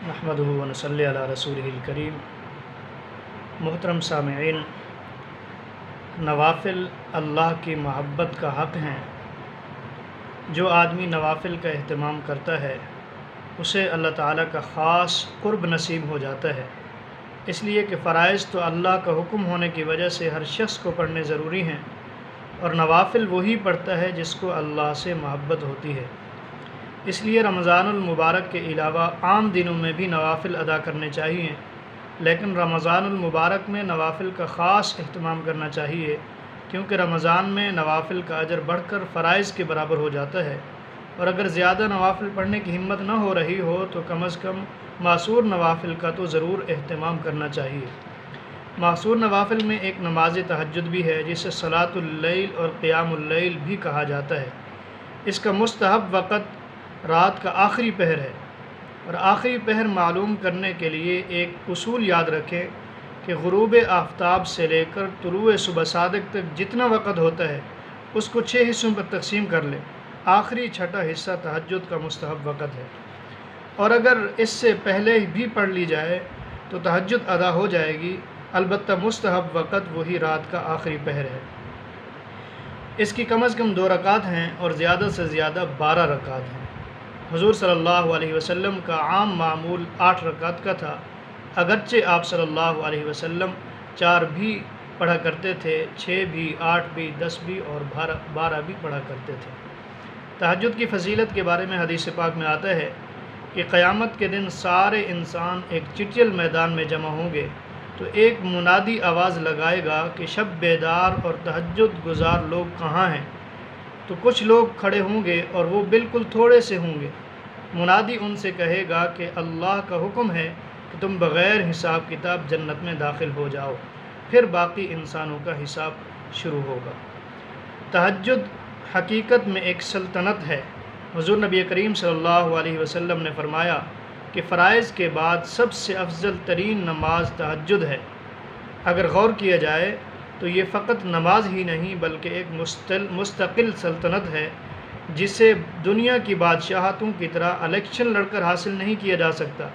نحمدہ و نصلی علی رسولہ الکریم۔ محترم سامعین، نوافل اللہ کی محبت کا حق ہیں۔ جو آدمی نوافل کا اہتمام کرتا ہے اسے اللہ تعالیٰ کا خاص قرب نصیب ہو جاتا ہے، اس لیے کہ فرائض تو اللہ کا حکم ہونے کی وجہ سے ہر شخص کو پڑھنے ضروری ہیں، اور نوافل وہی پڑھتا ہے جس کو اللہ سے محبت ہوتی ہے۔ اس لیے رمضان المبارک کے علاوہ عام دنوں میں بھی نوافل ادا کرنے چاہیے، لیکن رمضان المبارک میں نوافل کا خاص اہتمام کرنا چاہیے، کیونکہ رمضان میں نوافل کا اجر بڑھ کر فرائض کے برابر ہو جاتا ہے، اور اگر زیادہ نوافل پڑھنے کی ہمت نہ ہو رہی ہو تو کم از کم معصور نوافل کا تو ضرور اہتمام کرنا چاہیے۔ معصور نوافل میں ایک نماز تہجد بھی ہے جسے صلاۃ اللیل اور قیام اللیل بھی کہا جاتا ہے۔ اس کا مستحب وقت رات کا آخری پہر ہے، اور آخری پہر معلوم کرنے کے لیے ایک اصول یاد رکھیں کہ غروب آفتاب سے لے کر طلوع صبح صادق تک جتنا وقت ہوتا ہے اس کو 6 حصوں پر تقسیم کر لیں۔ آخری چھٹا حصہ تہجد کا مستحب وقت ہے، اور اگر اس سے پہلے بھی پڑھ لی جائے تو تہجد ادا ہو جائے گی، البتہ مستحب وقت وہی رات کا آخری پہر ہے۔ اس کی کم از کم 2 رکعت ہیں اور زیادہ سے زیادہ 12 رکعت ہیں۔ حضور صلی اللہ علیہ وسلم کا عام معمول 8 رکعت کا تھا، اگرچہ آپ صلی اللہ علیہ وسلم 4 بھی پڑھا کرتے تھے، 6 بھی، 8 بھی، 10 بھی اور 12 بھی پڑھا کرتے تھے۔ تہجد کی فضیلت کے بارے میں حدیث پاک میں آتا ہے کہ قیامت کے دن سارے انسان ایک چٹیل میدان میں جمع ہوں گے تو ایک منادی آواز لگائے گا کہ شب بیدار اور تہجد گزار لوگ کہاں ہیں؟ تو کچھ لوگ کھڑے ہوں گے اور وہ بالکل تھوڑے سے ہوں گے۔ منادی ان سے کہے گا کہ اللہ کا حکم ہے کہ تم بغیر حساب کتاب جنت میں داخل ہو جاؤ، پھر باقی انسانوں کا حساب شروع ہوگا۔ تہجد حقیقت میں ایک سلطنت ہے۔ حضور نبی کریم صلی اللہ علیہ وسلم نے فرمایا کہ فرائض کے بعد سب سے افضل ترین نماز تہجد ہے۔ اگر غور کیا جائے تو یہ فقط نماز ہی نہیں بلکہ ایک مستقل سلطنت ہے جسے دنیا کی بادشاہتوں کی طرح الیکشن لڑ کر حاصل نہیں کیا جا سکتا،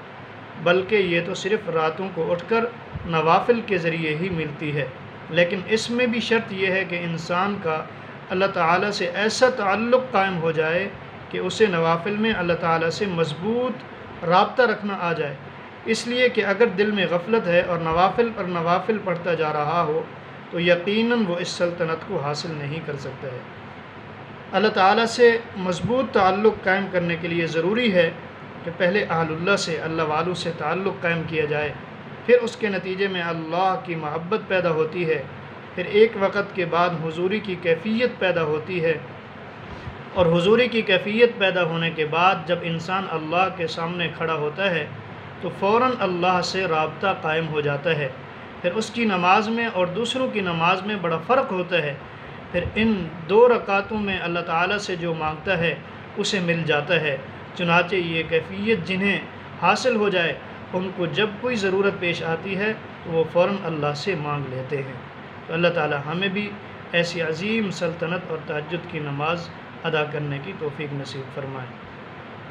بلکہ یہ تو صرف راتوں کو اٹھ کر نوافل کے ذریعے ہی ملتی ہے۔ لیکن اس میں بھی شرط یہ ہے کہ انسان کا اللہ تعالیٰ سے ایسا تعلق قائم ہو جائے کہ اسے نوافل میں اللہ تعالیٰ سے مضبوط رابطہ رکھنا آ جائے۔ اس لیے کہ اگر دل میں غفلت ہے اور نوافل پر نوافل پڑھتا جا رہا ہو تو یقیناً وہ اس سلطنت کو حاصل نہیں کر سکتا ہے۔ اللہ تعالیٰ سے مضبوط تعلق قائم کرنے کے لیے ضروری ہے کہ پہلے اہل اللہ سے، اللہ والوں سے تعلق قائم کیا جائے، پھر اس کے نتیجے میں اللہ کی محبت پیدا ہوتی ہے، پھر ایک وقت کے بعد حضوری کی کیفیت پیدا ہوتی ہے، اور حضوری کی کیفیت پیدا ہونے کے بعد جب انسان اللہ کے سامنے کھڑا ہوتا ہے تو فوراً اللہ سے رابطہ قائم ہو جاتا ہے۔ پھر اس کی نماز میں اور دوسروں کی نماز میں بڑا فرق ہوتا ہے۔ پھر ان 2 رکعتوں میں اللہ تعالیٰ سے جو مانگتا ہے اسے مل جاتا ہے۔ چنانچہ یہ کیفیت جنہیں حاصل ہو جائے ان کو جب کوئی ضرورت پیش آتی ہے تو وہ فوراً اللہ سے مانگ لیتے ہیں۔ تو اللہ تعالیٰ ہمیں بھی ایسی عظیم سلطنت اور تہجد کی نماز ادا کرنے کی توفیق نصیب فرمائے۔